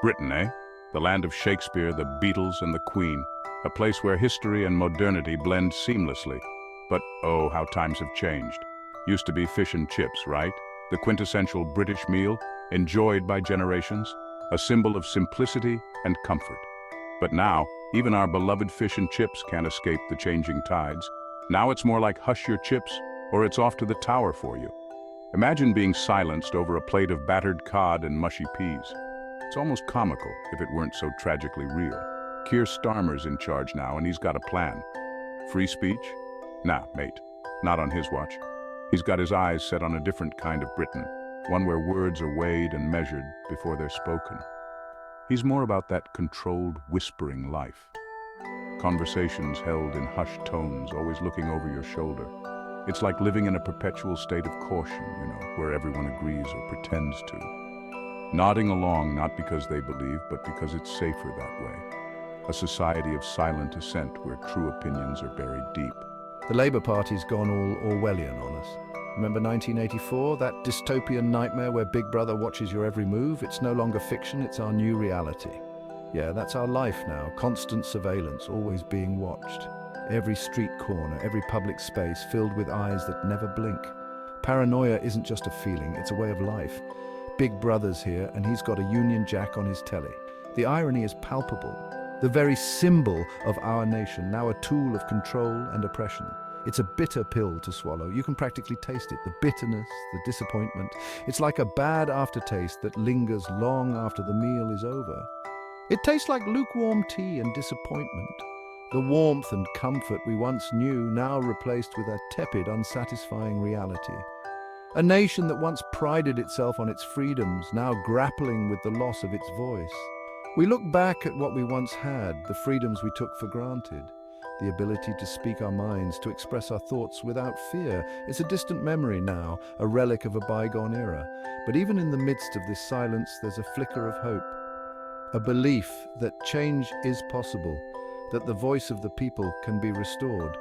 Britain, eh? The land of Shakespeare, the Beatles, and the Queen. A place where history and modernity blend seamlessly. But oh, how times have changed. Used to be fish and chips, right? The quintessential British meal, enjoyed by generations. A symbol of simplicity and comfort. But now, even our beloved fish and chips can't escape the changing tides. Now it's more like hush your chips, or it's off to the tower for you. Imagine being silenced over a plate of battered cod and mushy peas. It's almost comical if it weren't so tragically real. Keir Starmer's in charge now, and he's got a plan. Free speech? Nah, mate, not on his watch. He's got his eyes set on a different kind of Britain, one where words are weighed and measured before they're spoken. He's more about that controlled, whispering life. Conversations held in hushed tones, always looking over your shoulder. It's like living in a perpetual state of caution, where everyone agrees or pretends to. Nodding along not because they believe, but because it's safer that way. A society of silent assent where true opinions are buried deep. The Labour Party's gone all Orwellian on us. Remember 1984, that dystopian nightmare where Big Brother watches your every move? It's no longer fiction, it's our new reality. Yeah, that's our life now, constant surveillance, always being watched. Every street corner, every public space filled with eyes that never blink. Paranoia isn't just a feeling, it's a way of life. Big Brother's here, and he's got a Union Jack on his telly. The irony is palpable. The very symbol of our nation, now a tool of control and oppression. It's a bitter pill to swallow. You can practically taste it, the bitterness, the disappointment. It's like a bad aftertaste that lingers long after the meal is over. It tastes like lukewarm tea and disappointment. The warmth and comfort we once knew, now replaced with a tepid, unsatisfying reality. A nation that once prided itself on its freedoms, now grappling with the loss of its voice. We look back at what we once had, the freedoms we took for granted. The ability to speak our minds, to express our thoughts without fear. It's a distant memory now, a relic of a bygone era. But even in the midst of this silence, there's a flicker of hope. A belief that change is possible, that the voice of the people can be restored.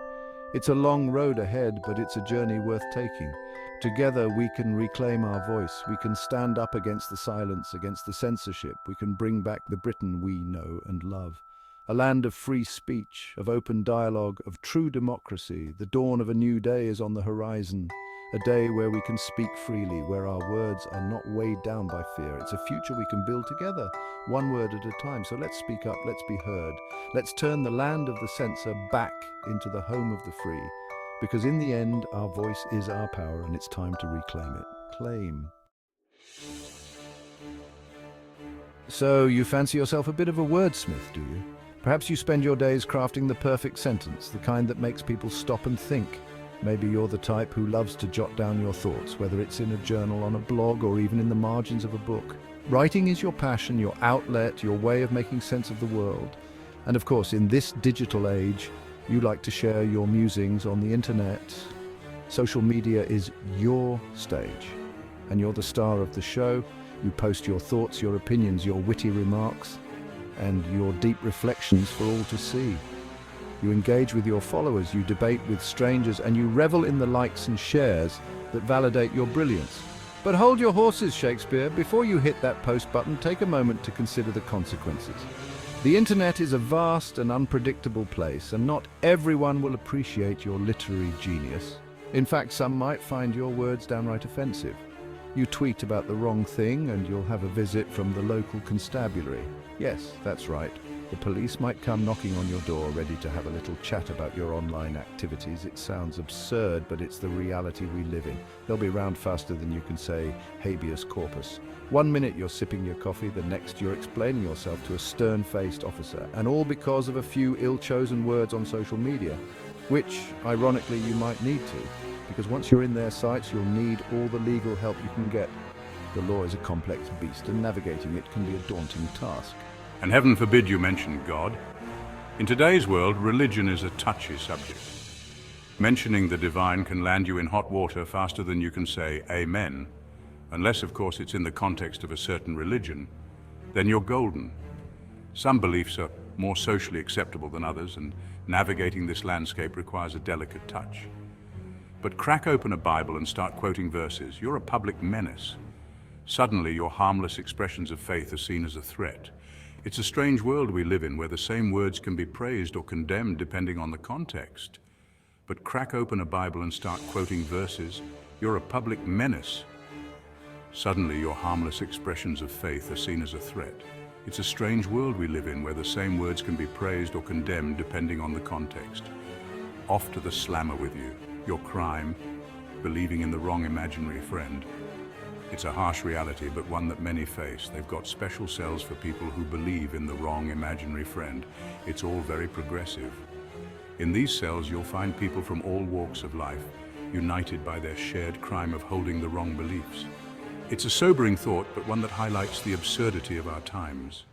It's a long road ahead, but it's a journey worth taking. Together we can reclaim our voice, we can stand up against the silence, against the censorship, we can bring back the Britain we know and love. A land of free speech, of open dialogue, of true democracy. The dawn of a new day is on the horizon. A day where we can speak freely, where our words are not weighed down by fear. It's a future we can build together, one word at a time. So let's speak up, let's be heard. Let's turn the land of the censor back into the home of the free. Because in the end, our voice is our power, and it's time to reclaim it. Claim. So you fancy yourself a bit of a wordsmith, do you? Perhaps you spend your days crafting the perfect sentence, the kind that makes people stop and think. Maybe you're the type who loves to jot down your thoughts, whether it's in a journal, on a blog, or even in the margins of a book. Writing is your passion, your outlet, your way of making sense of the world. And of course, in this digital age, you like to share your musings on the internet. Social media is your stage, and you're the star of the show. You post your thoughts, your opinions, your witty remarks, and your deep reflections for all to see. You engage with your followers, you debate with strangers, and you revel in the likes and shares that validate your brilliance. But hold your horses, Shakespeare. Before you hit that post button, take a moment to consider the consequences. The internet is a vast and unpredictable place, and not everyone will appreciate your literary genius. In fact, some might find your words downright offensive. You tweet about the wrong thing and you'll have a visit from the local constabulary. Yes, that's right. The police might come knocking on your door, ready to have a little chat about your online activities. It sounds absurd, but it's the reality we live in. They'll be round faster than you can say habeas corpus. 1 minute you're sipping your coffee, the next you're explaining yourself to a stern-faced officer, and all because of a few ill-chosen words on social media, which, ironically, you might need to, because once you're in their sights, you'll need all the legal help you can get. The law is a complex beast, and navigating it can be a daunting task. And heaven forbid you mention God. In today's world, religion is a touchy subject. Mentioning the divine can land you in hot water faster than you can say amen. Unless, of course, it's in the context of a certain religion, then you're golden. Some beliefs are more socially acceptable than others, and navigating this landscape requires a delicate touch. But crack open a Bible and start quoting verses. You're a public menace. Suddenly, your harmless expressions of faith are seen as a threat. It's a strange world we live in where the same words can be praised or condemned depending on the context. But crack open a Bible and start quoting verses, you're a public menace. Suddenly, your harmless expressions of faith are seen as a threat. It's a strange world we live in where the same words can be praised or condemned depending on the context. Off to the slammer with you, your crime, believing in the wrong imaginary friend. It's a harsh reality, but one that many face. They've got special cells for people who believe in the wrong imaginary friend. It's all very progressive. In these cells, you'll find people from all walks of life, united by their shared crime of holding the wrong beliefs. It's a sobering thought, but one that highlights the absurdity of our times.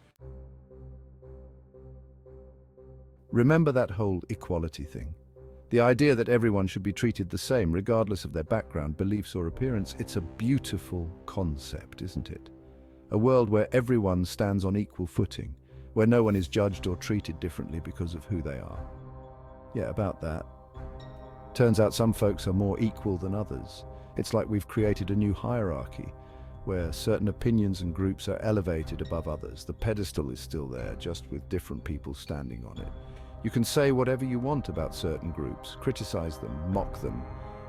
Remember that whole equality thing? The idea that everyone should be treated the same, regardless of their background, beliefs, or appearance. It's a beautiful concept, isn't it? A world where everyone stands on equal footing, where no one is judged or treated differently because of who they are. Yeah, about that. Turns out some folks are more equal than others. It's like we've created a new hierarchy, where certain opinions and groups are elevated above others. The pedestal is still there, just with different people standing on it. You can say whatever you want about certain groups, criticize them, mock them,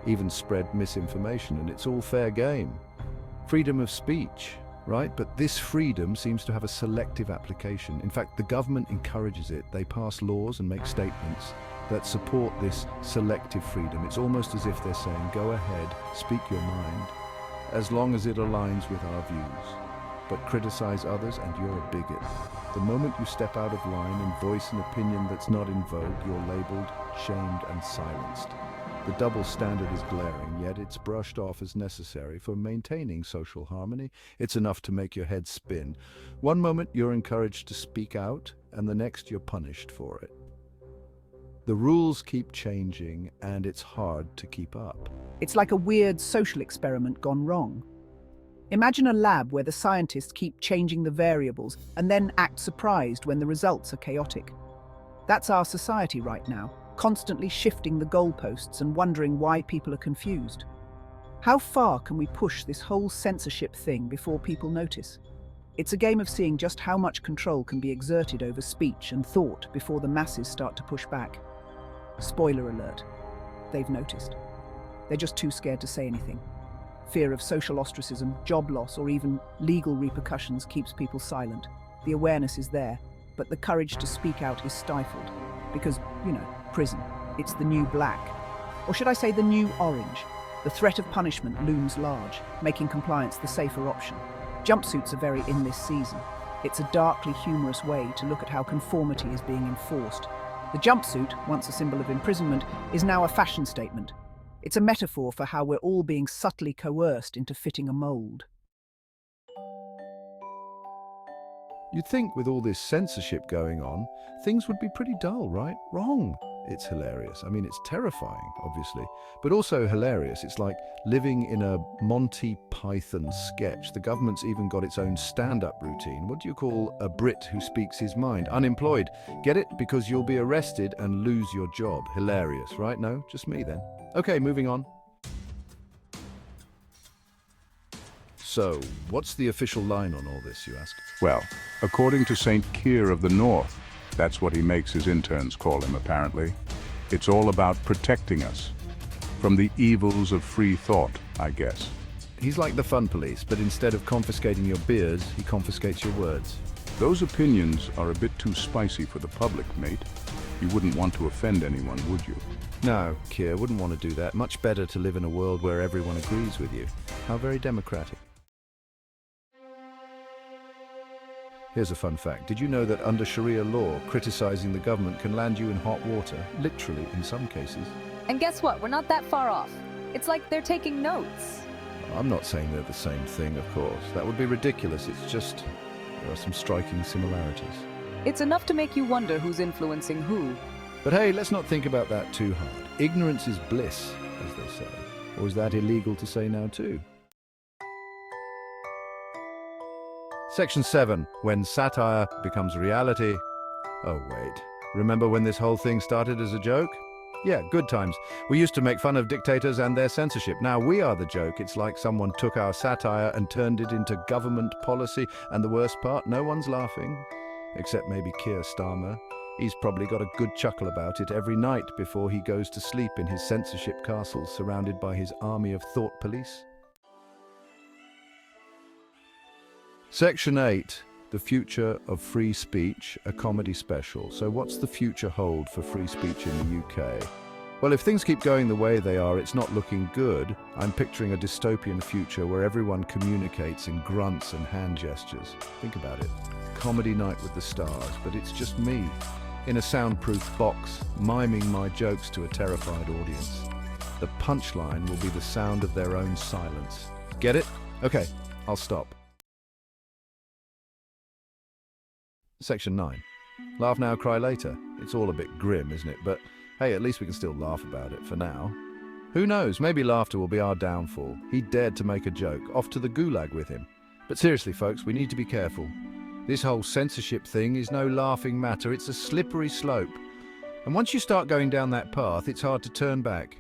even spread misinformation, and it's all fair game. Freedom of speech, right? But this freedom seems to have a selective application. In fact, the government encourages it. They pass laws and make statements that support this selective freedom. It's almost as if they're saying, go ahead, speak your mind, as long as it aligns with our views. But criticize others and you're a bigot. The moment you step out of line and voice an opinion that's not in vogue, you're labeled, shamed, and silenced. The double standard is glaring, yet it's brushed off as necessary for maintaining social harmony. It's enough to make your head spin. One moment you're encouraged to speak out, and the next you're punished for it. The rules keep changing, and it's hard to keep up. It's like a weird social experiment gone wrong. Imagine a lab where the scientists keep changing the variables and then act surprised when the results are chaotic. That's our society right now, constantly shifting the goalposts and wondering why people are confused. How far can we push this whole censorship thing before people notice? It's a game of seeing just how much control can be exerted over speech and thought before the masses start to push back. Spoiler alert, they've noticed. They're just too scared to say anything. Fear of social ostracism, job loss, or even legal repercussions keeps people silent. The awareness is there, but the courage to speak out is stifled. Because, prison. It's the new black. Or should I say the new orange? The threat of punishment looms large, making compliance the safer option. Jumpsuits are very in this season. It's a darkly humorous way to look at how conformity is being enforced. The jumpsuit, once a symbol of imprisonment, is now a fashion statement. It's a metaphor for how we're all being subtly coerced into fitting a mold. You'd think with all this censorship going on, things would be pretty dull, right? Wrong. It's hilarious. I mean, it's terrifying, obviously, but also hilarious. It's like living in a Monty Python sketch. The government's even got its own stand-up routine. What do you call a Brit who speaks his mind? Unemployed. Get it? Because you'll be arrested and lose your job. Hilarious, right? No, just me then. Okay, moving on. So, what's the official line on all this, you ask? Well, according to St. Keir of the North, that's what he makes his interns call him, apparently. It's all about protecting us from the evils of free thought, I guess. He's like the fun police, but instead of confiscating your beers, he confiscates your words. Those opinions are a bit too spicy for the public, mate. You wouldn't want to offend anyone, would you? No, Keir, wouldn't want to do that. Much better to live in a world where everyone agrees with you. How very democratic. Here's a fun fact. Did you know that under Sharia law, criticizing the government can land you in hot water? Literally, in some cases. And guess what? We're not that far off. It's like they're taking notes. I'm not saying they're the same thing, of course. That would be ridiculous. It's just, there are some striking similarities. It's enough to make you wonder who's influencing who. But hey, let's not think about that too hard. Ignorance is bliss, as they say. Or is that illegal to say now too? Section 7. When satire becomes reality. Oh wait, remember when this whole thing started as a joke? Yeah, good times. We used to make fun of dictators and their censorship. Now we are the joke. It's like someone took our satire and turned it into government policy. And the worst part, no one's laughing. Except maybe Keir Starmer. He's probably got a good chuckle about it every night before he goes to sleep in his censorship castle surrounded by his army of thought police. Section 8. The Future of Free Speech, a comedy special. So what's the future hold for free speech in the UK? Well, if things keep going the way they are, it's not looking good. I'm picturing a dystopian future where everyone communicates in grunts and hand gestures. Think about it. Comedy night with the stars, but it's just me, in a soundproof box, miming my jokes to a terrified audience. The punchline will be the sound of their own silence. Get it? Okay, I'll stop. Section 9. Laugh now, cry later. It's all a bit grim, isn't it? But hey, at least we can still laugh about it for now. Who knows, maybe laughter will be our downfall. He dared to make a joke, off to the gulag with him. But seriously, folks, we need to be careful. This whole censorship thing is no laughing matter, it's a slippery slope. And once you start going down that path, it's hard to turn back.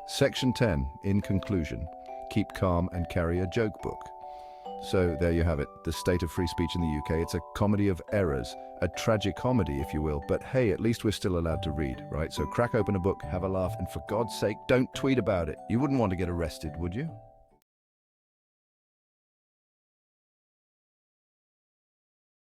Section 10. In conclusion, keep calm and carry a joke book. So there you have it, the state of free speech in the UK. It's a comedy of errors, a tragic comedy, if you will. But hey, at least we're still allowed to read, right? So crack open a book, have a laugh, and for God's sake, don't tweet about it. You wouldn't want to get arrested, would you?